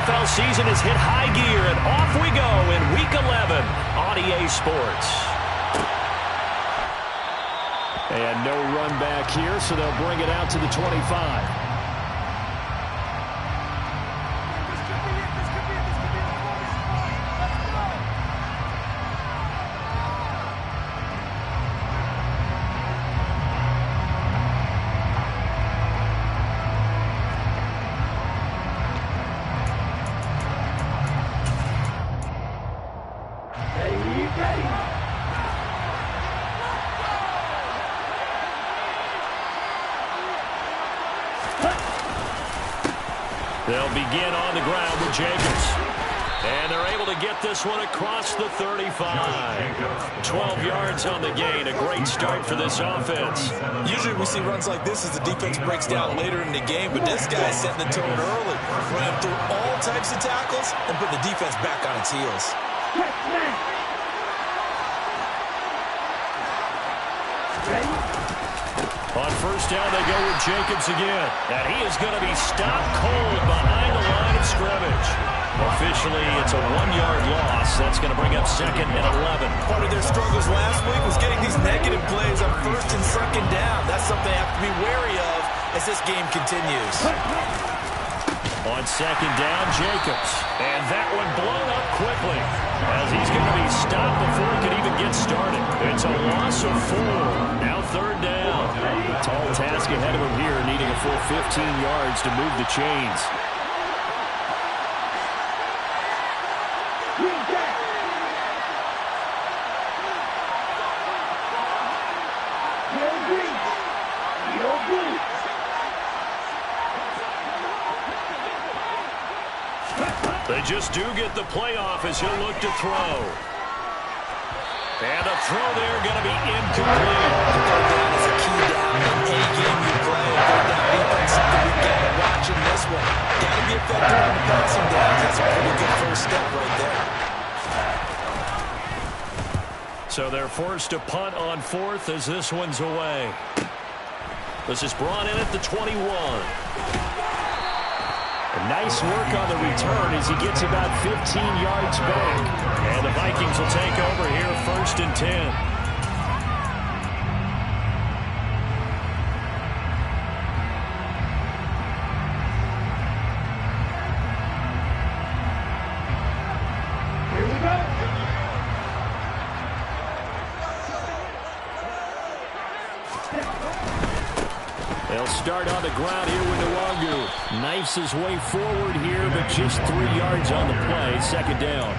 NFL season has hit high gear, and off we go in Week 11 on EA Sports. And no run back here, so they'll bring it out to the 25. They'll begin on the ground with Jacobs. And they're able to get this one across the 35. 12 yards on the gain. A great start for this offense. Usually we see runs like this as the defense breaks down later in the game, but this guy's setting the tone early. Running through all types of tackles and putting the defense back on its heels. On first down, they go with Jacobs again. And he is going to be stopped cold behind the line of scrimmage. Officially, it's a 1-yard loss. That's going to bring up 2nd and 11. Part of their struggles last week was getting these negative plays on 1st and 2nd down. That's something they have to be wary of as this game continues. On 2nd down, Jacobs. And that one blown up quickly as he's going to be stopped before he could even get started. It's a loss of 4. Now 3rd down. Tall task ahead of him here, needing a full 15 yards to move the chains. They just do get the playoff as he'll look to throw. And a throw there going to be incomplete. Third down is a key down in any game you play. Third down defense, something we got to watch in this one. Got to be effective on the passing downs. That's a pretty good first step right there. So they're forced to punt on 4th as this one's away. This is brought in at the 21. Nice work on the return as he gets about 15 yards back. And the Vikings will take over here 1st and 10. They'll start on the ground here with Nwangu. Knifes his way forward here, but just 3 yards on the play. 2nd down.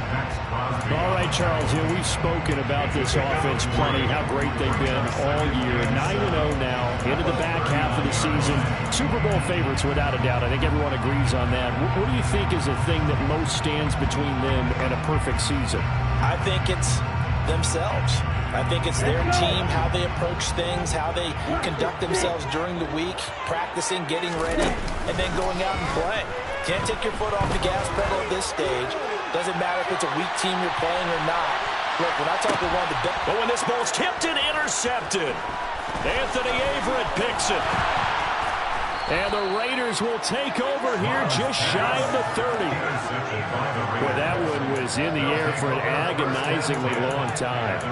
All right, Charles, we've spoken about this offense plenty, how great they've been all year. 9-0 now, into the back half of the season. Super Bowl favorites, without a doubt. I think everyone agrees on that. What do you think is the thing that most stands between them and a perfect season? I think it's themselves. I think it's their team, how they approach things, how they conduct themselves during the week, practicing, getting ready, and then going out and playing. Can't take your foot off the gas pedal at this stage. Doesn't matter if it's a weak team you're playing or not. Look, when I talk to one of the best... But when this ball's tipped and intercepted, Anthony Averett picks it. And the Raiders will take over here just shy of the 30. Well, that one was in the air for an agonizingly long time.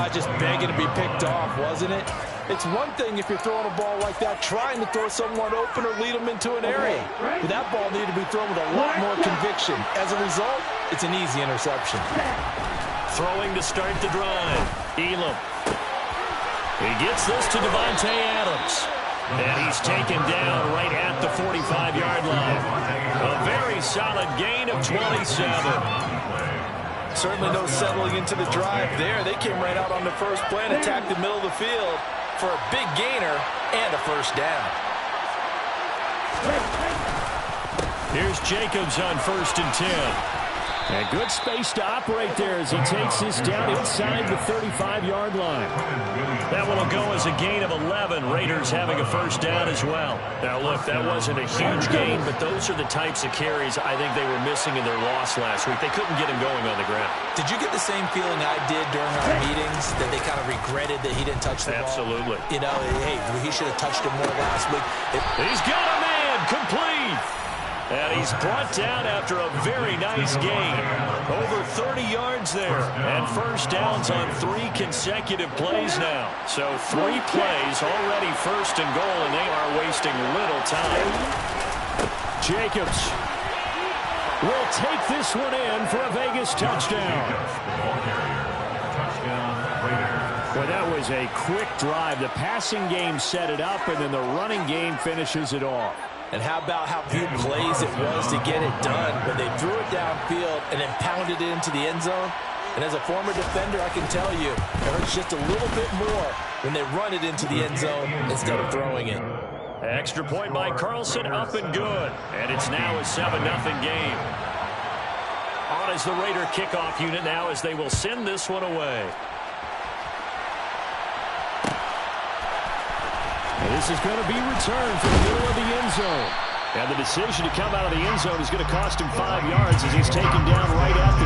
Just begging to be picked off, wasn't it? It's one thing if you're throwing a ball like that, trying to throw someone open or lead them into an area. But that ball needed to be thrown with a lot more conviction. As a result, it's an easy interception. Throwing to start the drive. Elam. He gets this to Devontae Adams. And he's taken down right at the 45-yard line. A very solid gain of 27. Certainly no settling into the drive there. They came right out on the first play and attacked the middle of the field for a big gainer and a first down. Here's Jacobs on 1st and 10. And good space to operate there as he takes this down inside the 35-yard line. That one will go as a gain of 11. Raiders having a first down as well. Now, look, that wasn't a huge gain, but those are the types of carries I think they were missing in their loss last week. They couldn't get him going on the ground. Did you get the same feeling I did during our meetings, that they kind of regretted that he didn't touch the ball? Absolutely. You know, hey, he should have touched it more last week. He's got a man complete. And he's brought down after a very nice gain. Over 30 yards there. And first downs on 3 consecutive plays now. So 3 plays already first and goal, and they are wasting little time. Jacobs will take this one in for a Vegas touchdown. Well, that was a quick drive. The passing game set it up, and then the running game finishes it off. And how about how few plays it was to get it done when they threw it downfield and then pounded it into the end zone? And as a former defender, I can tell you, it hurts just a little bit more when they run it into the end zone instead of throwing it. Extra point by Carlson, up and good. And it's now a 7-0 game. On is the Raider kickoff unit now as they will send this one away. This is going to be returned from the middle of the end zone. And the decision to come out of the end zone is going to cost him 5 yards as he's taken down right at the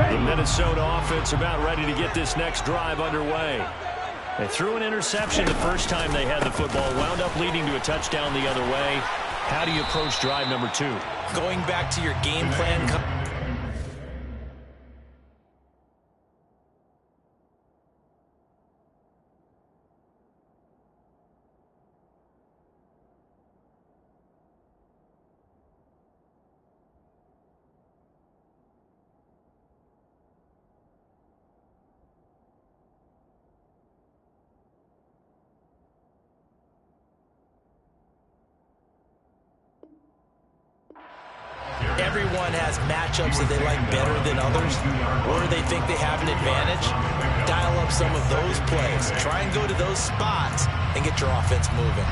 20. The Minnesota offense about ready to get this next drive underway. They threw an interception the first time they had the football, wound up leading to a touchdown the other way. How do you approach drive number 2? Going back to your game plan. Everyone has matchups that they like better than others, or they think they have an advantage. Dial up some of those plays. Try and go to those spots and get your offense moving.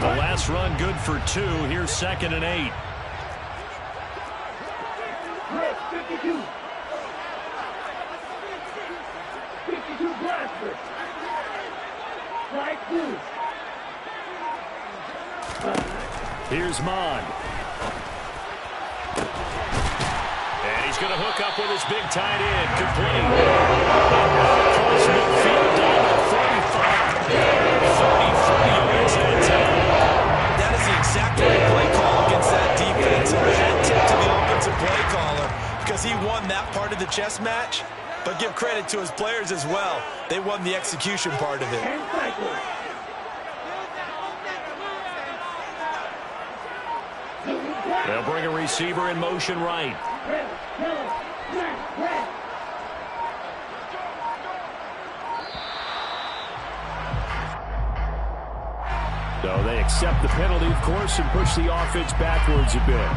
The last run good for 2. Here's 2nd and 8. 52 Bradford. Right 2. Here's Mond. And he's going to hook up with his big tight end. Complete. Across midfield down to 35. 33 yards that time. That is the exact right play call against that defense. Hat tip to the offensive play caller because he won that part of the chess match. But give credit to his players as well. They won the execution part of it. They'll bring a receiver in motion right. So they accept the penalty, of course, and push the offense backwards a bit.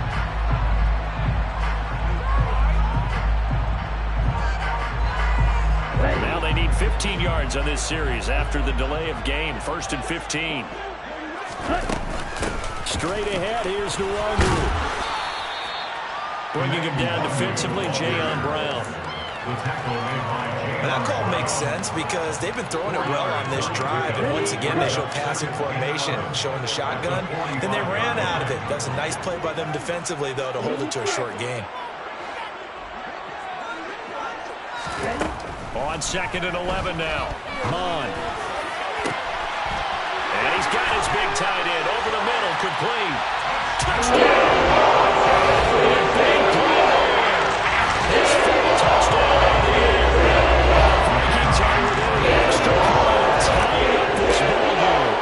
Now they need 15 yards on this series after the delay of game. 1st and 15. Straight ahead, here's Nwangu. Bringing him down defensively, Jayon Brown. And that call makes sense because they've been throwing it well on this drive. And once again, they show passing formation, showing the shotgun. Then they ran out of it. That's a nice play by them defensively, though, to hold it to a short gain. On 2nd and 11 now. Mond. And he's got his big tight end over the middle, complete. Touchdown! And big play there. His 5th touchdown of the year. The Vikings are within an extra point, tying up this ball game.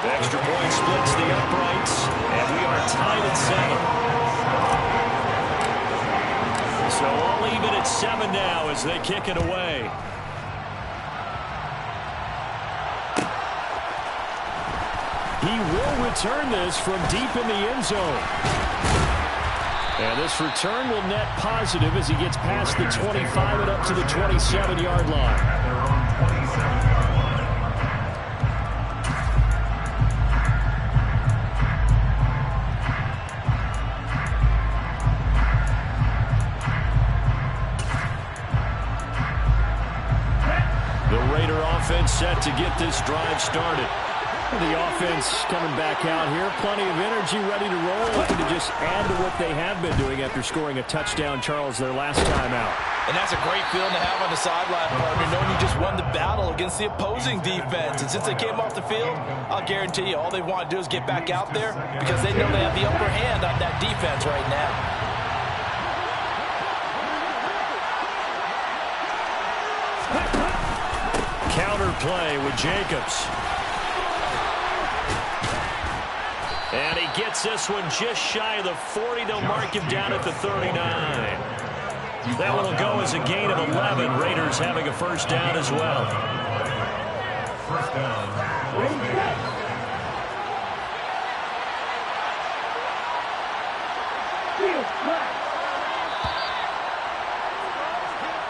The extra point splits the uprights, and we are tied at 7. So all even at 7 now as they kick it away. He will return this from deep in the end zone. And this return will net positive as he gets past the 25 and up to the 27-yard line. offense set to get this drive started. The offense coming back out here. Plenty of energy, ready to roll. Looking to just add to what they have been doing after scoring a touchdown, Charles, their last time out. And that's a great feeling to have on the sideline, partner, knowing you just won the battle against the opposing defense. And since they came off the field, I'll guarantee you all they want to do is get back out there because they know they have the upper hand on that defense right now. Counter play with Jacobs. And he gets this one just shy of the 40. They'll mark him down at the 39. That one will go as a gain of 11. Raiders having a first down as well. First down.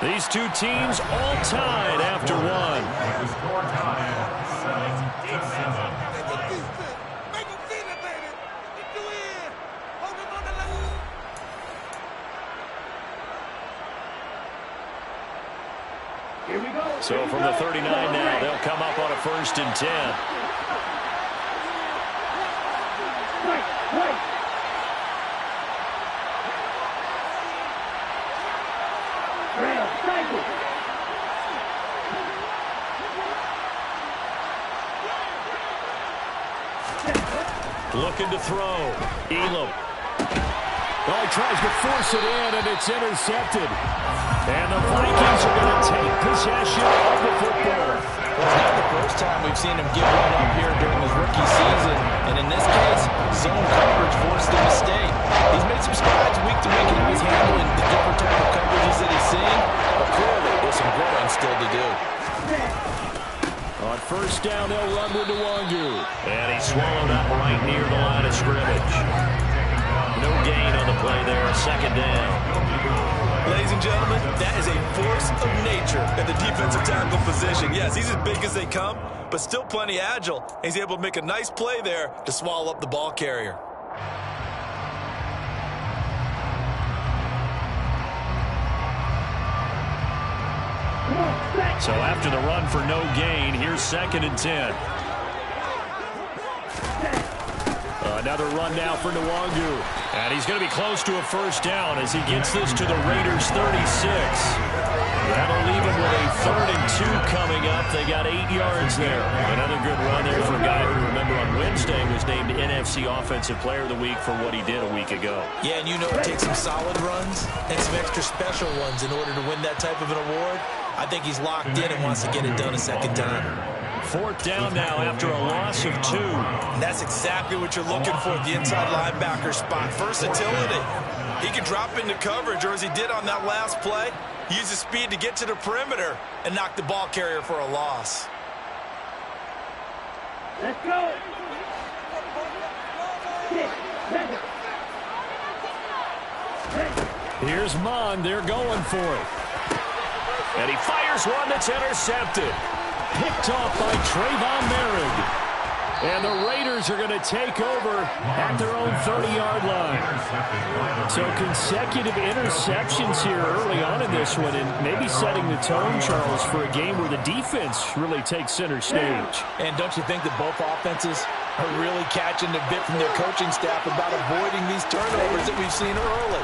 These two teams all tied after one. Here we go. So from the 39 now, they'll come up on a 1st and 10. Right. Looking to throw. Elam. Oh, he tries to force it in, and it's intercepted. And the Vikings are going to take possession of the football. Well, it's not the first time we've seen him give one up here during his rookie season. And in this case, zone coverage forced the mistake. He's made some strides week to week in how he's handling the different type of coverages that he's seeing. But clearly, there's some growing still to do. On 1st down, they'll run with Nwangu. And he's swallowed up right near the line of scrimmage. No gain on the play there, 2nd down. Ladies and gentlemen, that is a force of nature at the defensive tackle position. Yes, he's as big as they come, but still plenty agile. He's able to make a nice play there to swallow up the ball carrier. So after the run for no gain, here's 2nd and 10. Another run now for Nwangu. And he's going to be close to a 1st down as he gets this to the Raiders' 36. That'll leave him with a 3rd and 2 coming up. They got 8 yards there. Another good run there for a guy who, remember, on Wednesday was named NFC Offensive Player of the Week for what he did a week ago. Yeah, and you know it takes some solid runs and some extra special ones in order to win that type of an award. I think he's locked in and wants to get it done a 2nd time. 4th down now after a loss of 2. And that's exactly what you're looking for at the inside linebacker spot. Versatility. He can drop into coverage, or as he did on that last play, use his speed to get to the perimeter and knock the ball carrier for a loss. Let's go. 6, 7. Here's Mond. They're going for it. And he fires one that's intercepted. Picked off by Trayvon Merrick. And the Raiders are going to take over at their own 30-yard line. So consecutive interceptions here early on in this one, and maybe setting the tone, Charles, for a game where the defense really takes center stage. And don't you think that both offenses are really catching the bit from their coaching staff about avoiding these turnovers that we've seen early?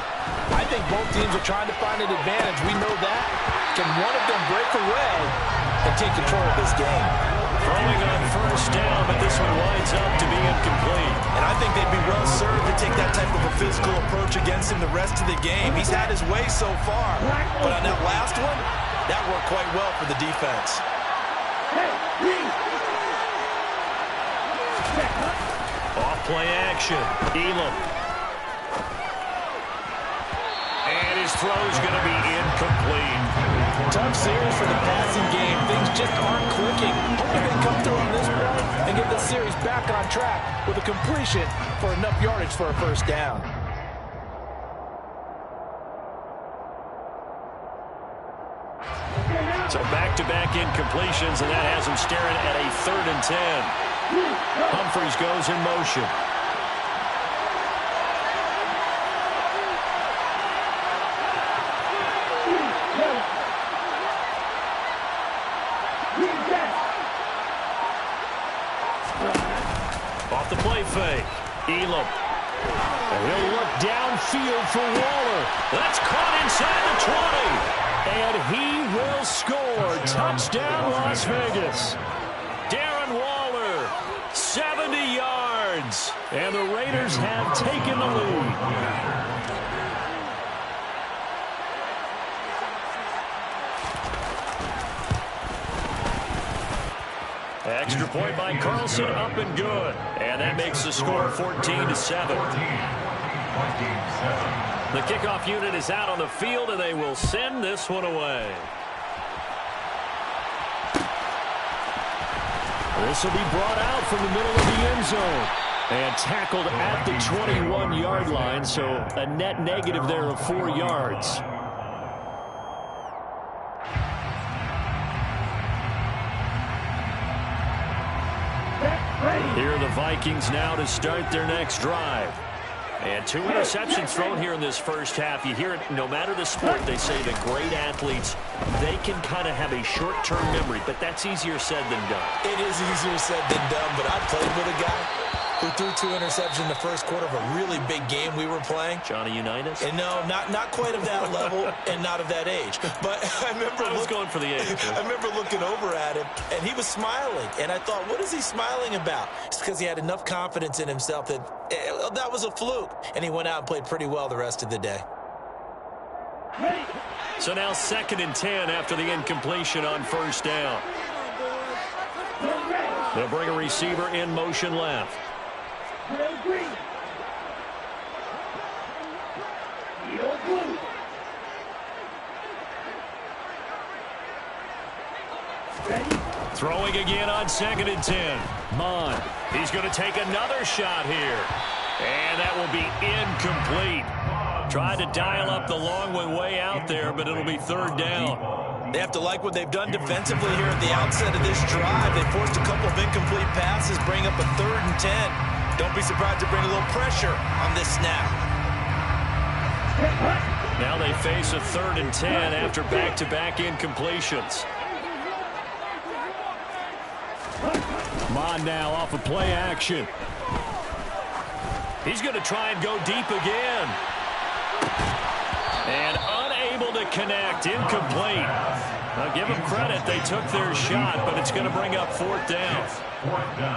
I think both teams are trying to find an advantage. We know that. Can one of them break away and take control of this game? Throwing on 1st down, but this one winds up to be incomplete. And I think they'd be well served to take that type of a physical approach against him the rest of the game. He's had his way so far, but on that last one, that worked quite well for the defense. Off play action. Elam. And his throw's going to be incomplete. Tough series for the passing game. Things just aren't clicking. Hoping they come through on this play and get the series back on track with a completion for enough yardage for a 1st down. So back-to-back incompletions, and that has him staring at a 3rd and 10. Humphries goes in motion. Elam. And he'll look downfield for Waller. That's caught inside the 20. And he will score. Touchdown, Las Vegas. Darren Waller, 70 yards. And the Raiders have taken the lead. Extra point by Carlson, up and good. And that makes the score 14-7. The kickoff unit is out on the field, and they will send this one away. This will be brought out from the middle of the end zone. And tackled at the 21-yard line, so a net negative there of 4 yards. Here are the Vikings now to start their next drive. And 2 interceptions thrown here in this first half. You hear it, no matter the sport, they say that great athletes, they can kind of have a short-term memory, but that's easier said than done. It is easier said than done, but I played with a guy who threw 2 interceptions in the first quarter of a really big game we were playing. Johnny Unitas? And no, not quite of that level and not of that age. But I was going for the age. I remember looking over at him, and he was smiling. And I thought, what is he smiling about? It's because he had enough confidence in himself that that was a fluke. And he went out and played pretty well the rest of the day. So now 2nd and 10 after the incompletion on first down. They'll bring a receiver in motion left. Throwing again on 2nd and 10. Mon. He's going to take another shot here. And that will be incomplete. Tried to dial up the long way out there, but it'll be 3rd down. They have to like what they've done defensively here at the outset of this drive. They forced a couple of incomplete passes, bring up a 3rd and 10. Don't be surprised to bring a little pressure on this snap. Now they face a 3rd and 10 after back-to-back incompletions. Mon now off of play action. He's going to try and go deep again. And unable to connect. Incomplete. Now give them credit. They took their shot, but it's going to bring up 4th down.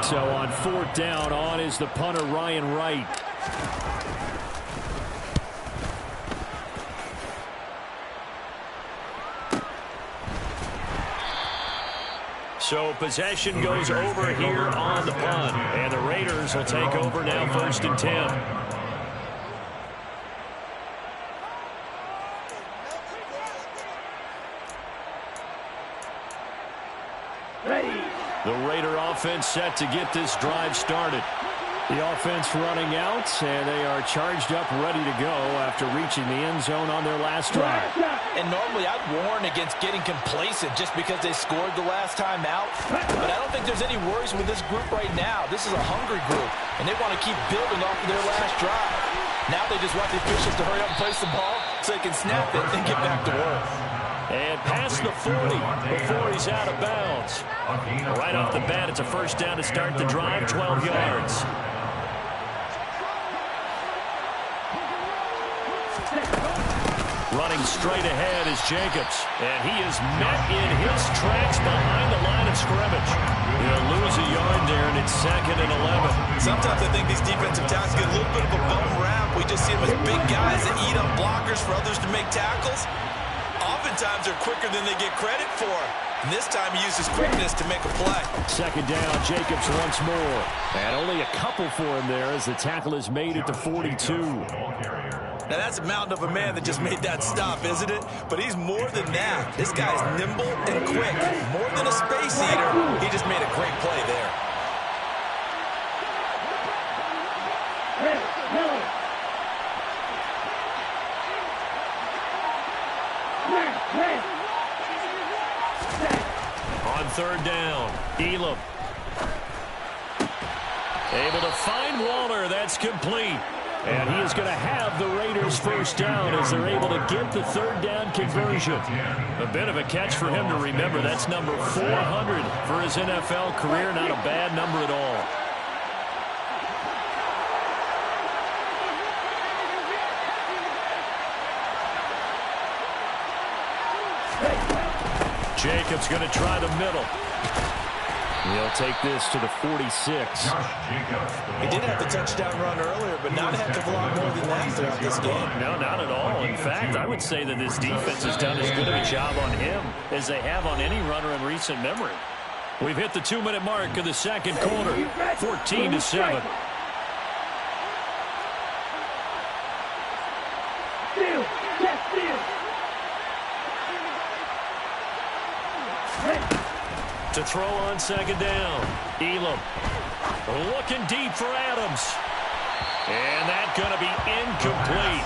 So on 4th down, on is the punter, Ryan Wright. So possession goes over here on the punt. And the Raiders will take over now 1st and 10. The Raider offense set to get this drive started. The offense running out, and they are charged up, ready to go after reaching the end zone on their last drive. And normally I'd warn against getting complacent just because they scored the last time out. But I don't think there's any worries with this group right now. This is a hungry group, and they want to keep building off of their last drive. Now they just want the officials to hurry up and place the ball so they can snap it and get back to work. And past the 40 before he's out of bounds. Right off the bat, it's a 1st down to start the drive, 12 yards. Running straight ahead is Jacobs. And he is met in his tracks behind the line of scrimmage. He'll lose a yard there, and it's 2nd and 11. Sometimes I think these defensive tackles get a little bit of a bum rap. We just see them as big guys that eat up blockers for others to make tackles. Oftentimes they're quicker than they get credit for. And this time he uses quickness to make a play. 2nd down, Jacobs once more. And only a couple for him there as the tackle is made at the 42. Now that's a mountain of a man that just made that stop, isn't it? But he's more than that. This guy's nimble and quick. More than a space eater, he just made a great play there. On 3rd down, Elam. Able to find Waller. That's complete. And he is going to have the Raiders 1st down as they're able to get the 3rd down conversion. A bit of a catch for him to remember. That's number 400 for his NFL career. Not a bad number at all. Jacobs going to try the middle. He'll take this to the 46. He did have the touchdown run earlier, but not a heck of a lot more than that throughout this game. No, not at all. In fact, I would say that this defense has done as good of a job on him as they have on any runner in recent memory. We've hit the 2-minute mark of the second quarter, 14-7. To throw on second down. Elam looking deep for Adams. And that's going to be incomplete.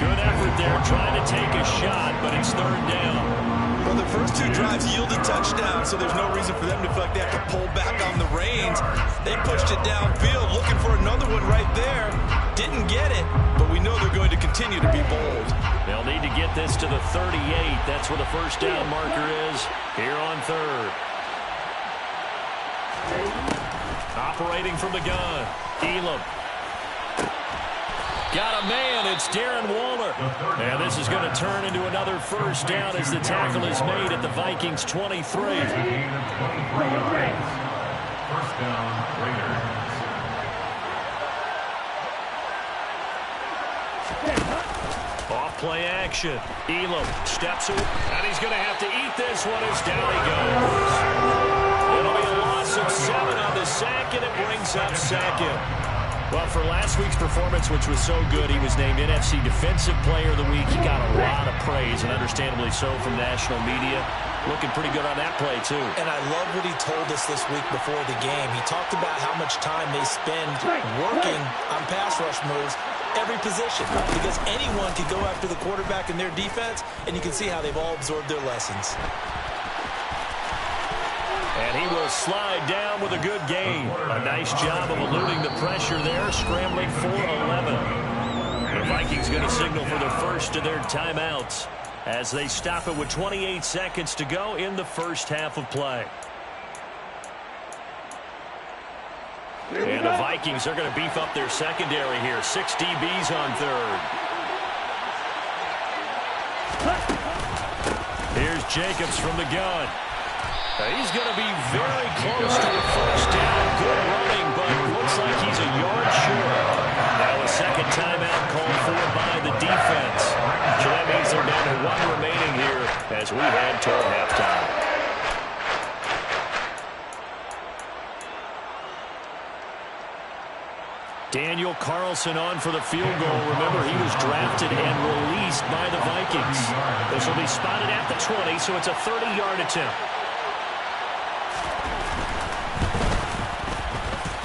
Good effort there trying to take a shot, but it's third down. Well, the first two drives yielded touchdowns, so there's no reason for them to feel like they have to pull back on the reins. They pushed it downfield, looking for another one right there. Didn't get it, but we know they're going to continue to be bold. They'll need to get this to the 38. That's where the first down marker is here on third. Operating from the gun. Elam. Got a man. It's Darren Waller. And this is going to turn into another first down as the tackle is made at the Vikings 23. First down, Raiders. Off play action. Elam steps away. And he's going to have to eat this one as down he goes. It'll be a loss of 7 on the sack, and it brings up Sackett. Well, for last week's performance, which was so good, he was named NFC Defensive Player of the Week. He got a lot of praise, and understandably so, from national media. Looking pretty good on that play, too. And I love what he told us this week before the game. He talked about how much time they spend working on pass rush moves, every position, because anyone could go after the quarterback in their defense, and you can see how they've all absorbed their lessons. And he will slide down with a good gain. A nice job of eluding the pressure there, scrambling for 11. The Vikings going to signal for the first of their timeouts as they stop it with 28 seconds to go in the first half of play. And the Vikings are going to beef up their secondary here. 6 DBs on third. Here's Jacobs from the gun. He's going to be very close to a first down. Good running, but looks like he's a yard short. Now a second timeout called for by the defense. So that means they're down to 1 remaining here as we head toward halftime. Daniel Carlson on for the field goal. Remember, he was drafted and released by the Vikings. This will be spotted at the 20, so it's a 30-yard attempt.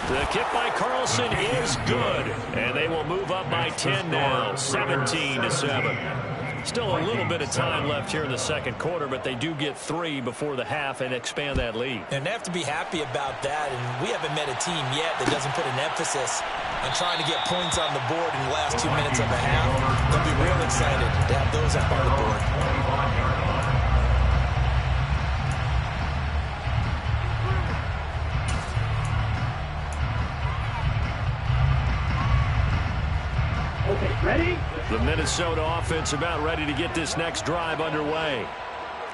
The kick by Carlson is good, and they will move up by 10 now, 17-7. Still a little bit of time left here in the second quarter, but they do get 3 before the half and expand that lead. And they have to be happy about that, and we haven't met a team yet that doesn't put an emphasis on trying to get points on the board in the last 2 minutes of the half. They'll be real excited to have those up on the board. Ready? The Minnesota offense about ready to get this next drive underway.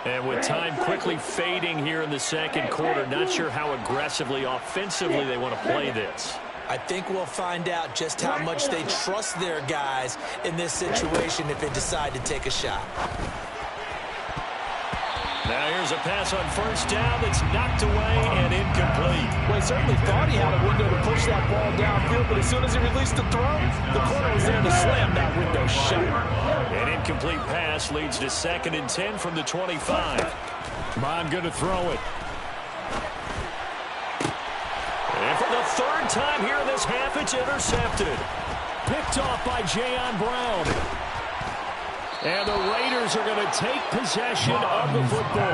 And with time quickly fading here in the second quarter, not sure how aggressively, offensively they want to play this. I think we'll find out just how much they trust their guys in this situation if they decide to take a shot. Now here's a pass on first down that's knocked away and incomplete. Well, he certainly thought he had a window to push that ball downfield, but as soon as he released the throw, the corner was there to slam that window shut. An incomplete pass leads to 2nd and 10 from the 25. Bond going to throw it. And for the 3rd time here in this half, it's intercepted. Picked off by Jayon Brown. And the Raiders are going to take possession of the football.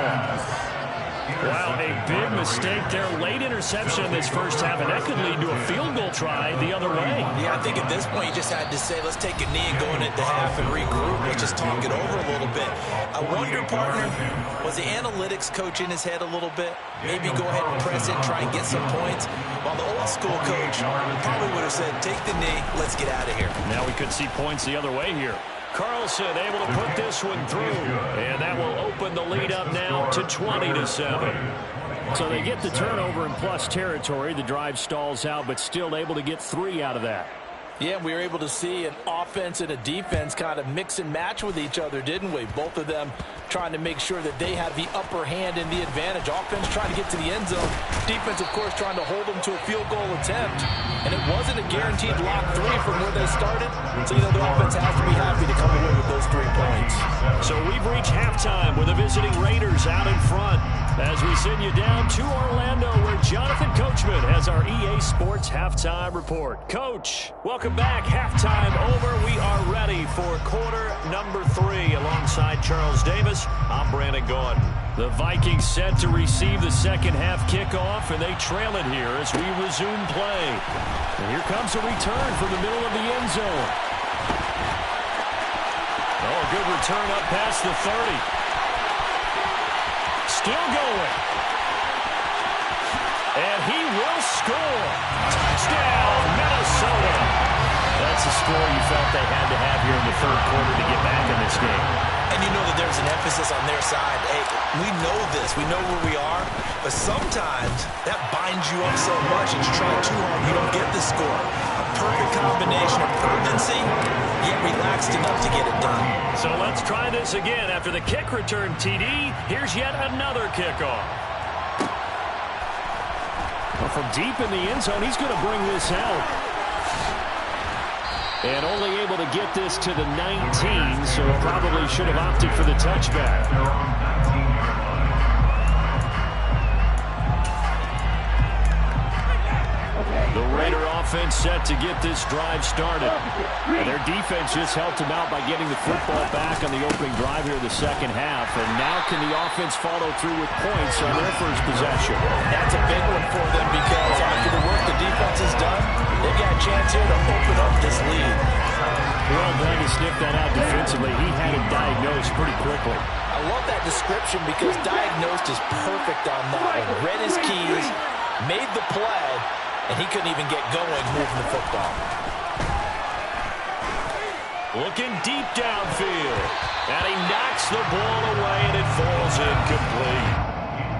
Wow, a big mistake there. Late interception in this first half, and that could lead to a field goal try the other way. Yeah, I think at this point you just had to say, let's take a knee and go into the half and regroup. Let's just talk it over a little bit. I wonder, partner, was the analytics coach in his head a little bit? Maybe go ahead and press it and try and get some points. While the old school coach probably would have said, take the knee, let's get out of here. Now we could see points the other way here. Carlson able to put this one through. And that will open the lead up now to 20-7. So they get the turnover in plus territory. The drive stalls out, but still able to get 3 out of that. Yeah, we were able to see an offense and a defense kind of mix and match with each other, didn't we? Both of them trying to make sure that they have the upper hand and the advantage. Offense trying to get to the end zone. Defense, of course, trying to hold them to a field goal attempt. And it wasn't a guaranteed lock 3 from where they started. So, you know, the offense has to be happy to come away with those 3 points. So we've reached halftime with the visiting Raiders out in front. As we send you down to Orlando, where Jonathan Coachman has our EA Sports Halftime Report. Coach, welcome back. Halftime over. We are ready for quarter number 3. Alongside Charles Davis, I'm Brandon Gaudin. The Vikings set to receive the second half kickoff, and they trail it here as we resume play. And here comes a return from the middle of the end zone. Oh, a good return up past the 30. Still going. And he will score. Touchdown, Minnesota. That's a score you felt they had to have here in the third quarter to get back in this game. And you know that there's an emphasis on their side. Hey, we know this. We know where we are. But sometimes that binds you up so much and you try too hard, you don't get the score. A perfect combination of urgency, yet relaxed enough to get it done. So let's try this again. After the kick return, TD, here's yet another kickoff. Well, from deep in the end zone, he's going to bring this out. And only able to get this to the 19, so probably should have opted for the touchback. The Raider offense set to get this drive started. And their defense just helped them out by getting the football back on the opening drive here in the second half. And now can the offense follow through with points on their first possession? That's a big one for them because after the work the defense has done, they've got a chance here to open up this lead. Well, glad to sniff that out defensively. He had it diagnosed pretty quickly. I love that description because diagnosed is perfect on that one. Read his keys, made the play, and he couldn't even get going moving the football. Looking deep downfield. And he knocks the ball away, and it falls incomplete.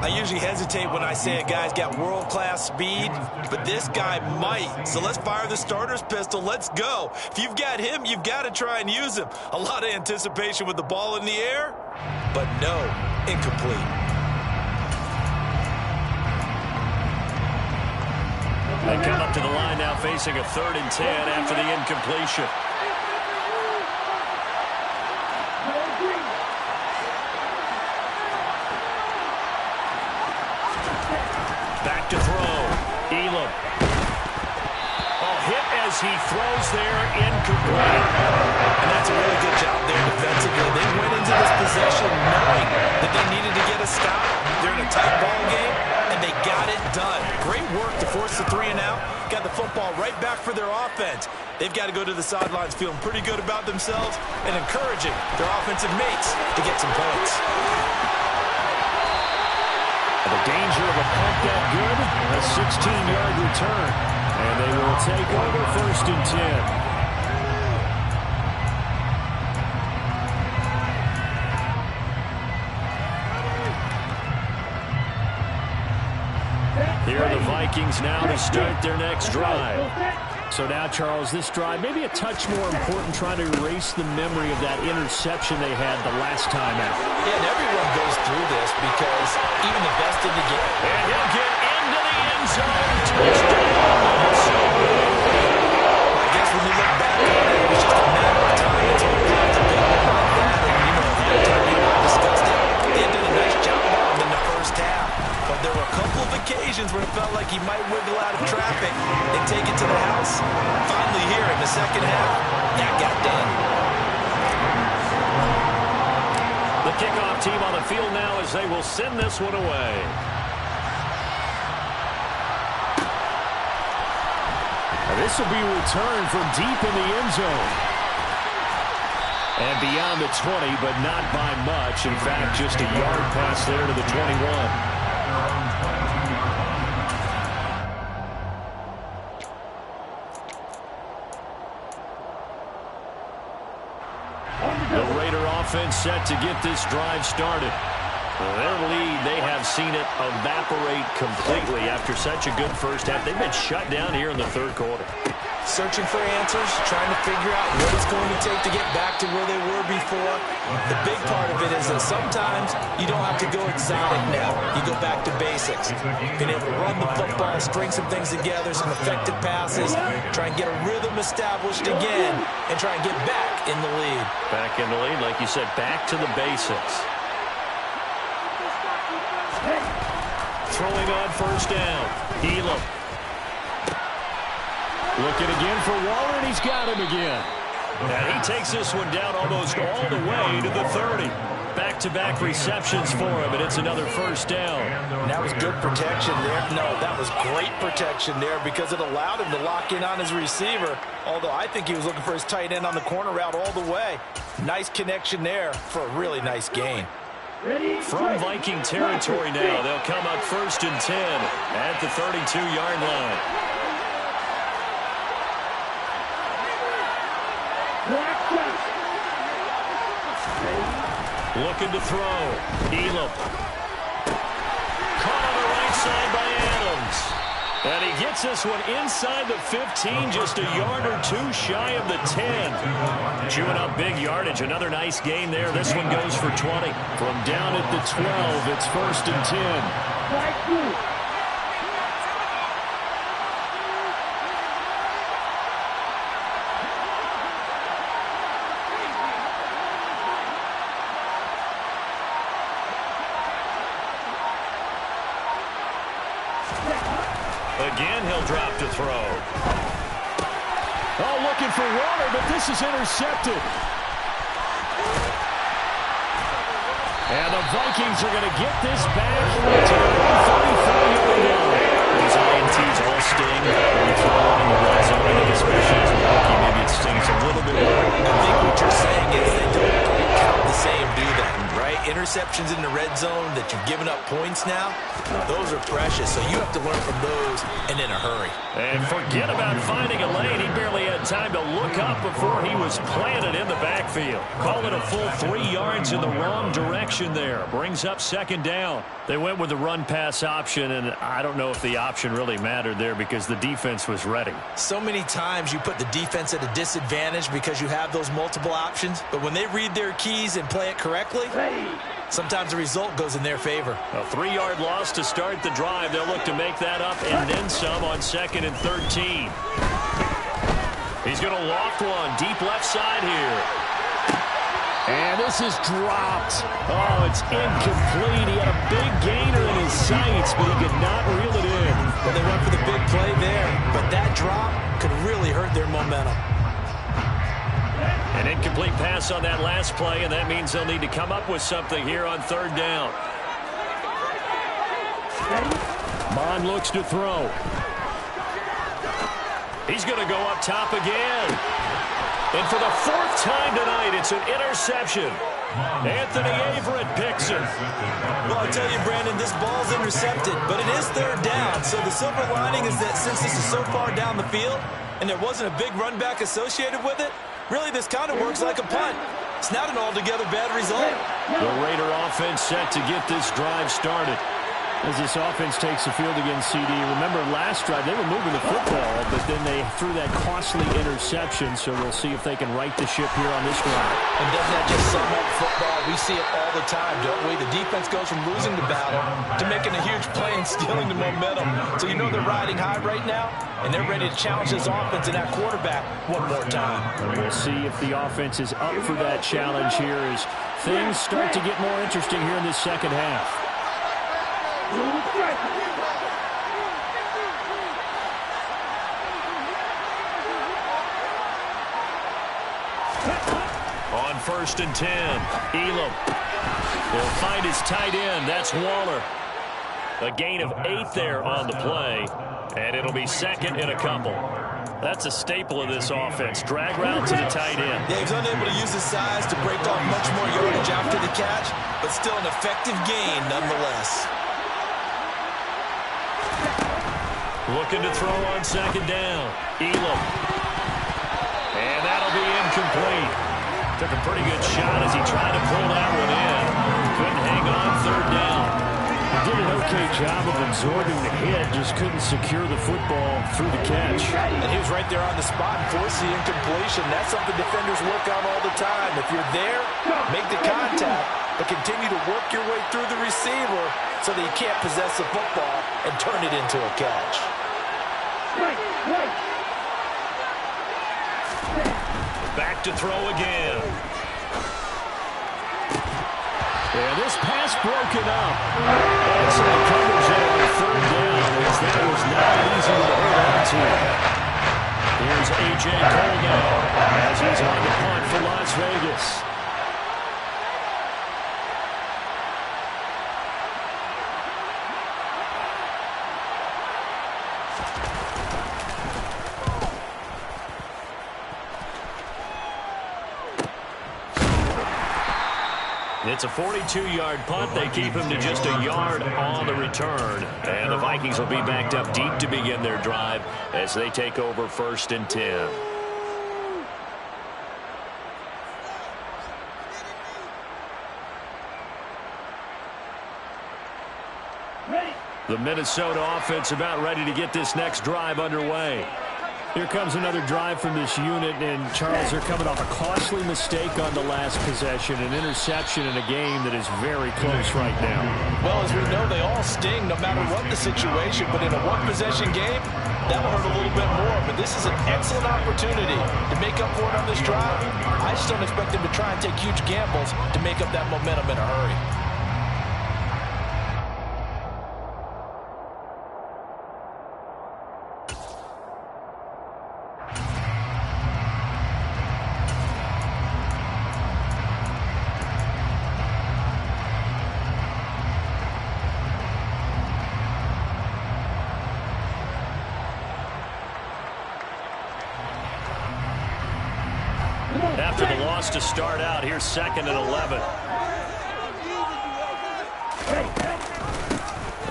I usually hesitate when I say a guy's got world-class speed, but this guy might. So let's fire the starter's pistol. Let's go. If you've got him, you've got to try and use him. A lot of anticipation with the ball in the air, but no, incomplete. They come up to the line now facing a 3rd and 10 after the incompletion. Back to throw. Elam. Oh, hit as he throws there, incomplete. And that's a really good job there defensively. They went into this possession knowing that they needed to get a stop. They're in a tight ball game, and they got it done. Great work to force the 3 and out. Got the football right back for their offense. They've got to go to the sidelines feeling pretty good about themselves and encouraging their offensive mates to get some points. The danger of a punt that good, a 16-yard return. And they will take over 1st and 10. Here are the Vikings now to start their next drive. So now, Charles, this drive may be a touch more important, trying to erase the memory of that interception they had the last time out. Yeah, and everyone goes through this because even the best in the game. And he'll get into the end zone. Touchdown. I guess when you look back on it, it was just a matter of time until it got to big one like that. And, you know, the time you and I discussed it, they did a nice job on him in the first half. But there were a couple of occasions where it felt like he might wiggle out of traffic and take it to the house. Finally here in the second half, that got done. The kickoff team on the field now as they will send this one away. And this will be returned from deep in the end zone. And beyond the 20, but not by much. In fact, just a yard pass there to the 21. offense set to get this drive started. Their lead, they have seen it evaporate completely after such a good first half. They've been shut down here in the third quarter. Searching for answers, trying to figure out what it's going to take to get back to where they were before. The big part of it is that sometimes you don't have to go exotic now. You go back to basics. Being able to run the football, string some things together, some effective passes, try and get a rhythm established again, and try and get back in the lead. Back in the lead, like you said, back to the basics. Throwing on first down. Elam. Looking again for Waller, and he's got him again. And he takes this one down almost all the way to the 30. Back-to-back receptions for him, and it's another first down. And that was good protection there. No, that was great protection there because it allowed him to lock in on his receiver, although I think he was looking for his tight end on the corner route all the way. Nice connection there for a really nice gain. From Viking territory now, they'll come up 1st and 10 at the 32-yard line. Looking to throw. Elam. Caught on the right side by Adams. And he gets this one inside the 15, just a yard or two shy of the 10. Chewing up big yardage. Another nice gain there. This one goes for 20. From down at the 12, it's 1st and 10. Again, he'll drop to throw. Oh, looking for Waller, but this is intercepted. And the Vikings are going to get this back to the 35-yard line. These INTs all sting. When you throw one in the red zone, I think especially as a rookie, maybe it stings a little bit more. I think what you're saying is they don't count the same, do they? Right? Interceptions in the red zone that you've given up points now, those are precious, so you have to learn from those and in a hurry. And forget about finding a lane. He barely had time to look up before he was planted in the backfield. Call it a full 3 yards in the wrong direction there. Brings up 2nd down. They went with the run-pass option, and I don't know if the option really mattered there because the defense was ready. So many times you put the defense at a disadvantage because you have those multiple options, but when they read their keys and play it correctly, sometimes the result goes in their favor. A 3-yard loss to start the drive. They'll look to make that up and then some on 2nd and 13. He's going to loft one deep left side here. And this is dropped. Oh, it's incomplete. He had a big gainer in his sights, but he could not reel it in. Well, they went for the big play there, but that drop could really hurt their momentum. An incomplete pass on that last play, and that means they'll need to come up with something here on 3rd down. Bond looks to throw. He's going to go up top again. And for the 4th time tonight, it's an interception. Anthony Averett picks it. Well, I tell you, Brandon, this ball's intercepted, but it is 3rd down. So the silver lining is that since this is so far down the field and there wasn't a big run back associated with it, really this kind of works like a punt. It's not an altogether bad result. The Raider offense set to get this drive started. As this offense takes the field against CD, remember last drive they were moving the football, but then they threw that costly interception, so we'll see if they can right the ship here on this drive. And doesn't that just sum up football? We see it all the time, don't we? The defense goes from losing the battle to making a huge play and stealing the momentum. So you know they're riding high right now, and they're ready to challenge this offense and that quarterback one more time. And we'll see if the offense is up for that challenge here as things start to get more interesting here in this 2nd half. On 1st and 10, Elam. He'll find his tight end. That's Waller. A gain of 8 there on the play, and it'll be 2nd and a couple. That's a staple of this offense. Drag route to the tight end. Yeah, he's unable to use his size to break off much more yardage after the catch, but still an effective gain nonetheless. Looking to throw on 2nd down. Elam. And that'll be incomplete. Took a pretty good shot as he tried to pull that one in. Couldn't hang on third down. He did an okay job of absorbing the hit, just couldn't secure the football through the catch. And he was right there on the spot and forced the incompletion. That's something defenders work on all the time. If you're there, make the contact, but continue to work your way through the receiver so that you can't possess the football and turn it into a catch. Back to throw again. And this pass broken up. Excellent coverage there on third down, as that was not easy to hold on to. Here's A.J. Cole now as he's on the punt for Las Vegas. It's a 42-yard punt. They keep him to just a yard on the return. And the Vikings will be backed up deep to begin their drive as they take over 1st and 10. The Minnesota offense about ready to get this next drive underway. Here comes another drive from this unit, and Charles, they're coming off a costly mistake on the last possession, an interception in a game that is very close right now. Well, as we know, they all sting no matter what the situation, but in a one-possession game, that'll hurt a little bit more. But this is an excellent opportunity to make up for it on this drive. I just don't expect them to try and take huge gambles to make up that momentum in a hurry. After the loss to start out, here's 2nd and 11.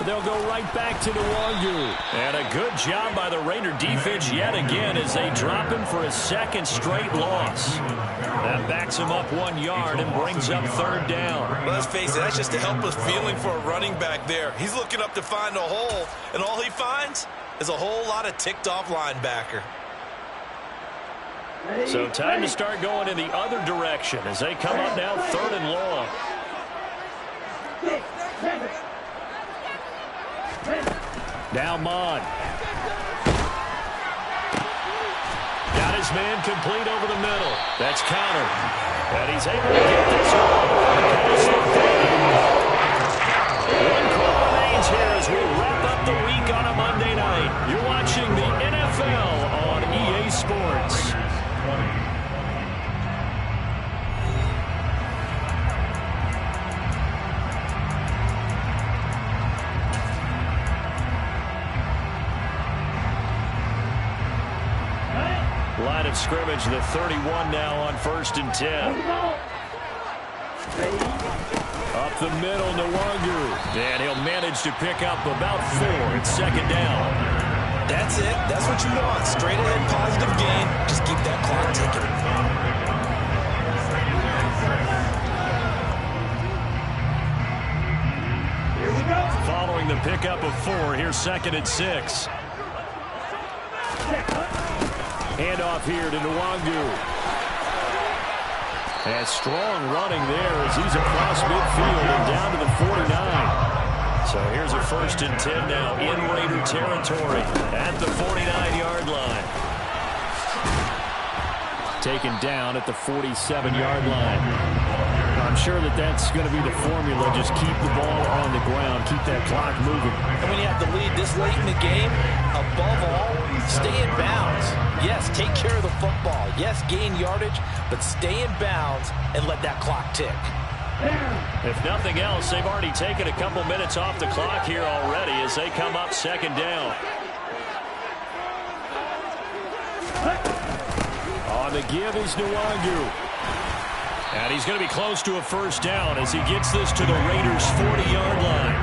They'll go right back to Nwangu. And a good job by the Raider defense yet again as they drop him for a second straight loss. That backs him up 1 yard and brings up 3rd down. Well, let's face it, that's just a helpless feeling for a running back there. He's looking up to find a hole, and all he finds is a whole lot of ticked-off linebacker. So time to start going in the other direction as they come up now 3rd and long. Now Mon. Got his man complete over the middle. That's countered. And he's able to get this one across the 30. 1 call remains here as we wrap up the week on a Monday night. You're watching the NFL on EA Sports. Line of scrimmage, the 31 now on 1st and 10. Up the middle, Nwangu. And he'll manage to pick up about 4. It's 2nd down. That's it. That's what you want. Straight ahead, positive gain. Just keep that clock ticking. Following the pickup of 4, here's 2nd and 6. Handoff here to Nwangu. And strong running there as he's across midfield and down to the 49. So here's a 1st and 10 now in Raider territory at the 49-yard line. Taken down at the 47-yard line. I'm sure that that's going to be the formula. Just keep the ball on the ground. Keep that clock moving. And when you have the lead this late in the game, above all, stay in bounds. Yes, take care of the football. Yes, gain yardage, but stay in bounds and let that clock tick. If nothing else, they've already taken a couple minutes off the clock here already as they come up 2nd down. On the give is Nwangu. And he's going to be close to a 1st down as he gets this to the Raiders' 40-yard line.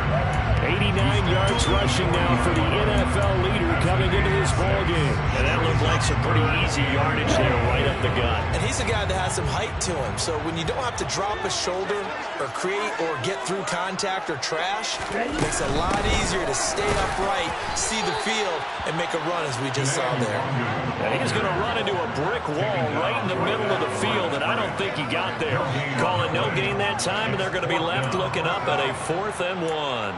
89 yards rushing now for the NFL leader coming into this ball game. And that looked like some pretty easy yardage there right up the gut. And he's a guy that has some height to him. So when you don't have to drop a shoulder or create or get through contact or trash, it makes it a lot easier to stay upright, see the field, and make a run as we just saw there. And he's going to run into a brick wall right in the middle of the field, and I don't think he got there. Call it no gain that time, and they're going to be left looking up at a 4th and 1.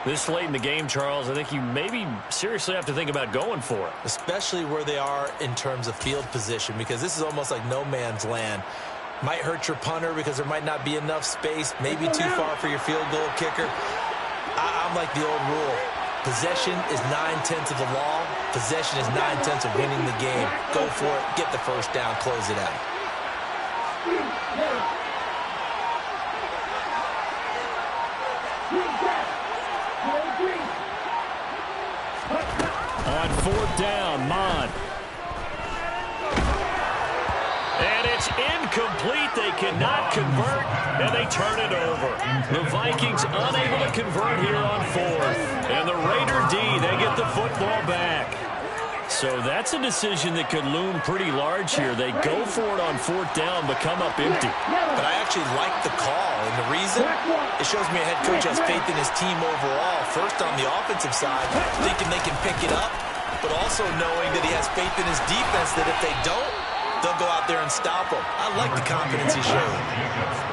This late in the game, Charles, I think you maybe seriously have to think about going for it. Especially where they are in terms of field position, because this is almost like no man's land. Might hurt your punter because there might not be enough space, maybe too far for your field goal kicker. I'm like the old rule. Possession is 9/10 of the law. Possession is 9/10 of winning the game. Go for it, get the first down, close it out. On 4th down, Mond. And it's incomplete. They cannot convert, and they turn it over. The Vikings unable to convert here on 4th. And the Raider D, they get the football back. So that's a decision that could loom pretty large here. They go for it on 4th down, but come up empty. But I actually like the call, and the reason? It shows me a head coach has faith in his team overall. First on the offensive side, thinking they can pick it up, but also knowing that he has faith in his defense that if they don't, they'll go out there and stop them. I like the confidence he showed.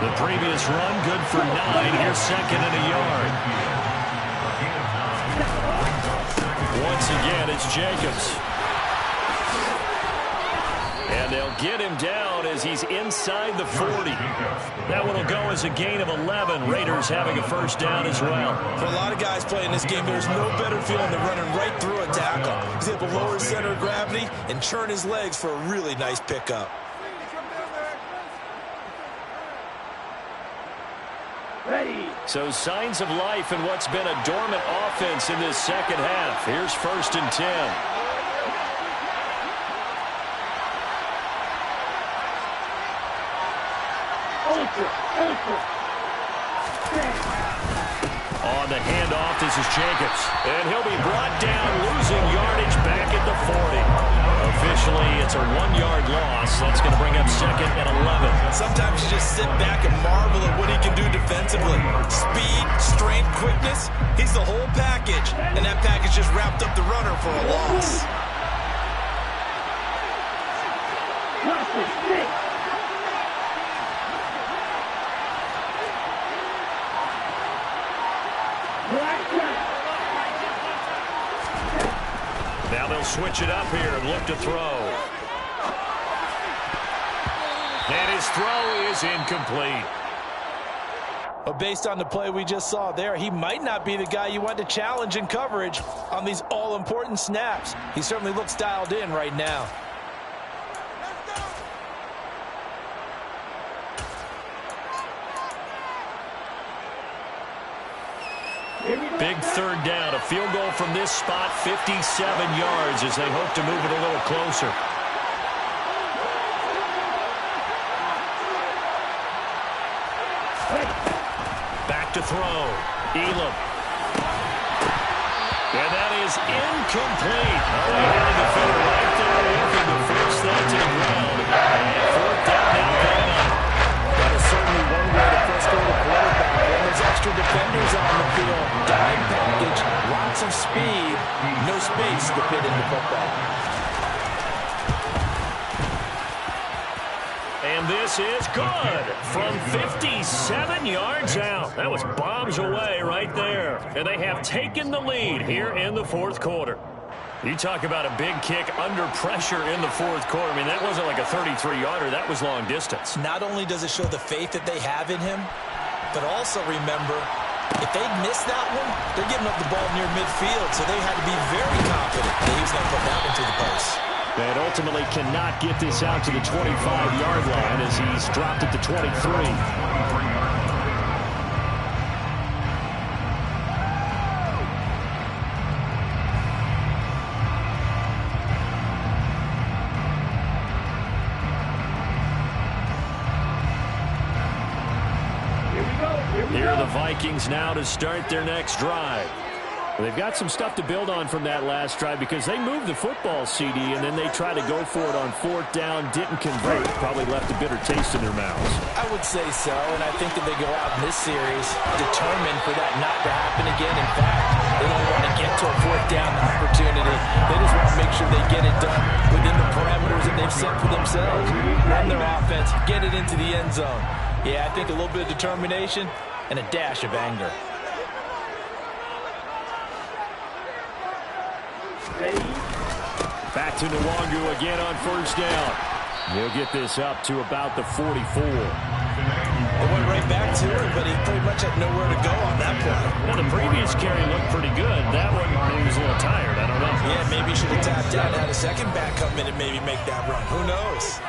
The previous run, good for 9. Here's 2nd and a yard. Once again, it's Jacobs. And they'll get him down as he's inside the 40. That one will go as a gain of 11. Raiders having a first down as well. For a lot of guys playing this game, there's no better feeling than running right through a tackle. He's able to lower his center of gravity and churn his legs for a really nice pickup. So signs of life in what's been a dormant offense in this second half. Here's 1st and 10. On the handoff, this is Jacobs. And he'll be brought down, losing yardage back at the 40. Officially, it's a 1-yard loss. That's going to bring up 2nd and 11. Sometimes you just sit back and marvel at what he can do defensively. Speed, strength, quickness. He's the whole package. And that package just wrapped up the runner for a loss. Now they'll switch it up here and look to throw. And his throw is incomplete. But based on the play we just saw there, he might not be the guy you want to challenge in coverage on these all-important snaps. He certainly looks dialed in right now. Big 3rd down. A field goal from this spot, 57 yards as they hope to move it a little closer. Back to throw. Elam. And that is incomplete. Oh, he had a defender right there looking to force that to the ground. And 4th down now coming up. That is certainly one way to frustrate a quarterback. When there's extra defenders on the field, dime package, lots of speed, no space to fit into football. And this is good from 57 yards out. That was bombs away right there. And they have taken the lead here in the 4th quarter. You talk about a big kick under pressure in the 4th quarter. I mean, that wasn't like a 33-yarder. That was long distance. Not only does it show the faith that they have in him, but also remember, if they'd missed that one, they're giving up the ball near midfield, so they had to be very confident that he was going to put that one to the post. And ultimately cannot get this out to the 25-yard line as he's dropped at the 23. Here the Vikings now to start their next drive. Well, they've got some stuff to build on from that last drive because they moved the football, CD, and then they tried to go for it on 4th down, didn't convert, probably left a bitter taste in their mouths. I would say so, and I think that they go out in this series determined for that not to happen again. In fact, they don't want to get to a 4th down opportunity. They just want to make sure they get it done within the parameters that they've set for themselves. Run their offense, get it into the end zone. Yeah, I think a little bit of determination and a dash of anger. Back to Nwangu again on 1st down. He'll get this up to about the 44. They went right back to it, but he pretty much had nowhere to go on that play. Well, the previous carry looked pretty good. That one, maybe was a little tired. I don't know. Yeah, maybe he should have tapped out, had a second back come in and maybe make that run. Who knows?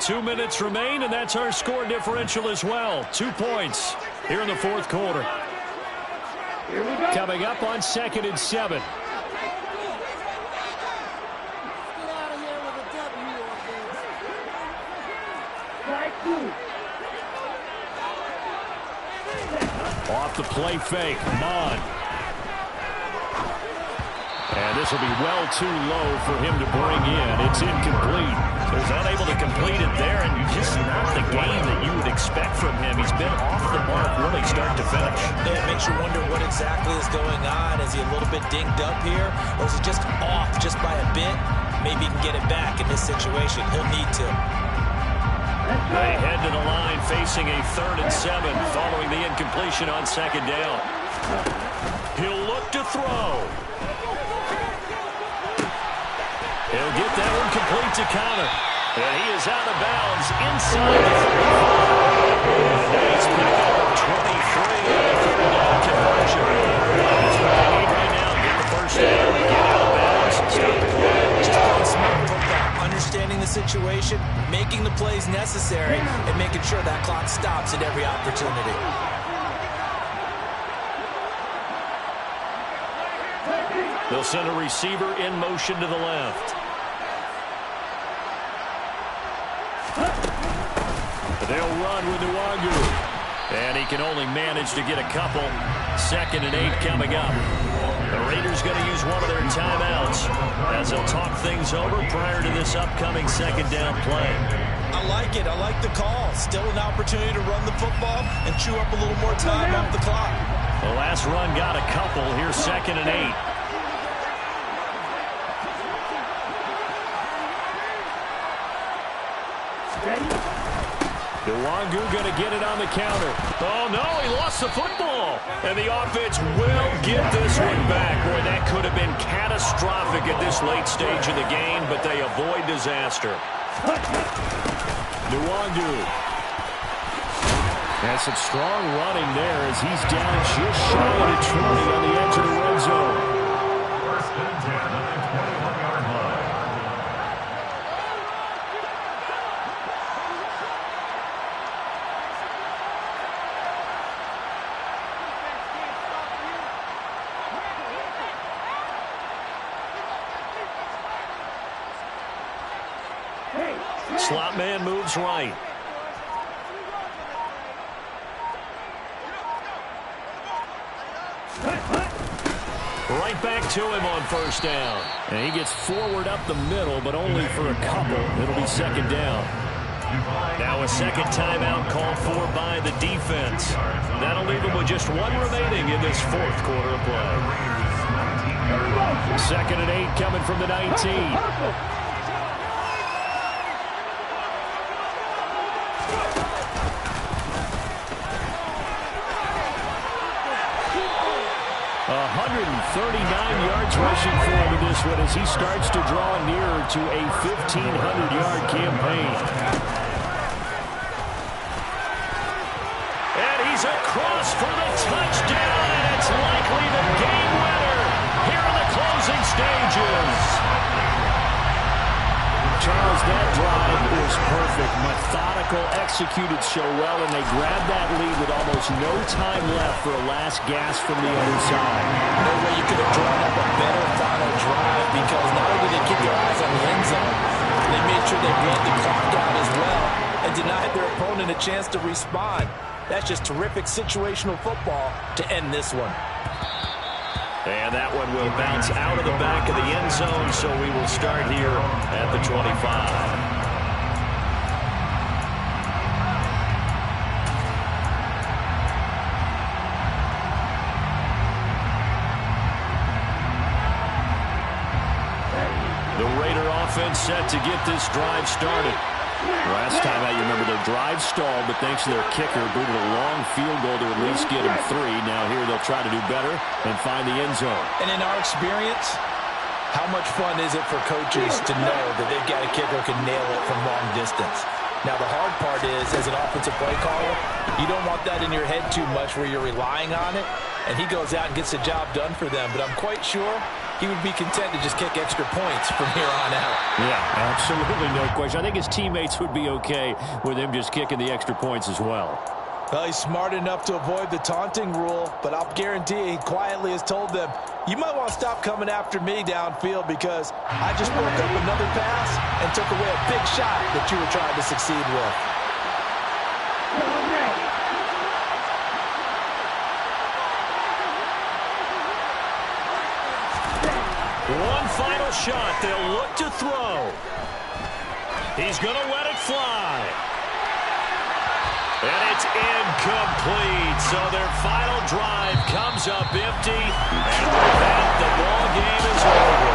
2 minutes remain, and that's our score differential as well. 2 points here in the 4th quarter. Coming up on 2nd and 7. Off the play fake, Mon. And this will be well too low for him to bring in. It's incomplete. So he's unable to complete it there, and just not the game that you would expect from him. He's been off the mark really start to finish. Yeah, it makes you wonder what exactly is going on. Is he a little bit dinged up here, or is he just off just by a bit? Maybe he can get it back in this situation. He'll need to. They head to the line facing a 3rd and 7 following the incompletion on 2nd down. He'll look to throw. He'll get that one complete to Connor. And he is out of bounds inside the 35. Nice pickup of 23 on the 3rd down conversion. That's what they need right now. Get the 1st down, get out of bounds, stop the clock. Just playing smart football, understanding the situation, making the plays necessary, and making sure that clock stops at every opportunity. They'll send a receiver in motion to the left. They'll run with Nwangu. And he can only manage to get a couple. 2nd and 8 coming up. The Raiders going to use one of their timeouts as they'll talk things over prior to this upcoming 2nd down play. I like it. I like the call. Still an opportunity to run the football and chew up a little more time off the clock. The last run got a couple. Here's 2nd and 8. Nwangu going to get it on the counter. Oh, no, he lost the football. And the offense will get this one back. Boy, that could have been catastrophic at this late stage of the game, but they avoid disaster. Nwangu. Has some strong running there as he's down just shy of the 20 on the edge of the red zone. 1st and 10 on the 21-yard line. Slot man moves right. Right back to him on 1st down. And he gets forward up the middle, but only for a couple. It'll be 2nd down. Now a 2nd timeout called for by the defense. That'll leave them with just one remaining in this 4th quarter of play. 2nd and 8 coming from the 19. 139 yards rushing for him in this one as he starts to draw nearer to a 1,500-yard campaign. And he's across for the touchdown, and it's likely the game winner here in the closing stages. Charles, that drive was perfect. Methodical, executed so well, and they grabbed that lead with almost no time left for a last gasp from the other side. No way you could have drawn up a better final drive because not only did they keep their eyes on the end zone, they made sure they ran the clock out as well and denied their opponent a chance to respond. That's just terrific situational football to end this one. And that one will bounce out of the back of the end zone, so we will start here at the 25. The Raider offense set to get this drive started. Last time out, you remember their drive stalled, but thanks to their kicker, booted a long field goal to at least get him 3. Now here they'll try to do better and find the end zone. And in our experience, how much fun is it for coaches to know that they've got a kicker who can nail it from long distance? Now, the hard part is, as an offensive play caller, you don't want that in your head too much where you're relying on it, and he goes out and gets the job done for them. But I'm quite sure he would be content to just kick extra points from here on out. Yeah, absolutely no question. I think his teammates would be okay with him just kicking the extra points as well. Well, he's smart enough to avoid the taunting rule, but I'll guarantee he quietly has told them, you might want to stop coming after me downfield because I just broke up another pass and took away a big shot that you were trying to succeed with. One final shot. They'll look to throw. He's going to let it fly. And it's incomplete. So their final drive comes up empty. And with that, the ball game is over.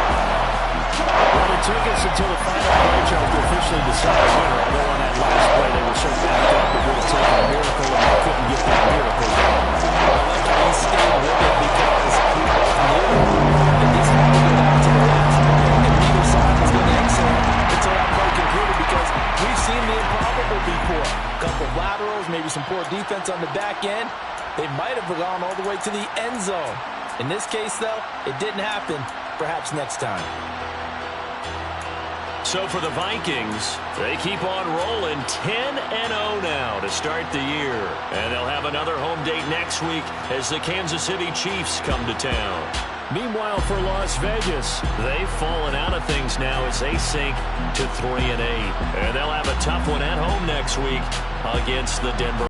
Well, it took us until the final play, Charles, to officially decide a winner. Although on that last play, they were so backed up, it would have taken a miracle, and they couldn't get that miracle done. Well, I like how he stayed with it because he both knew that this had to go down to the last. And neither side was going to exit until that play concluded because we've seen the improbable before. A couple laterals, maybe some poor defense on the back end. They might have gone all the way to the end zone. In this case, though, it didn't happen. Perhaps next time. So for the Vikings, they keep on rolling 10-0 now to start the year. And they'll have another home date next week as the Kansas City Chiefs come to town. Meanwhile, for Las Vegas, they've fallen out of things now as they sink to 3-8. And they'll have a tough one at home next week against the Denver